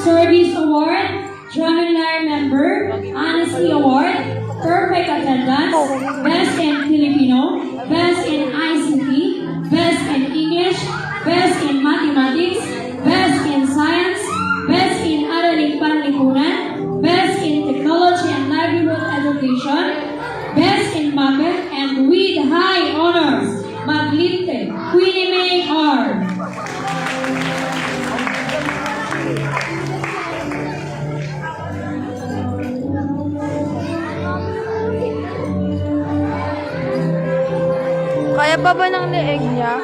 Service Award, Drumline Member, Honesty Award, Perfect Attendance, Best in Filipino, Best in ICT, Best in English, Best in Mathematics, Best in Science, Best in Araling Panlipunan, Best in Technology and Livelihood Education, Best in Mappet, and with high honors, Maglinte, Queenie May R. Kaya pa ba ng leeg niya?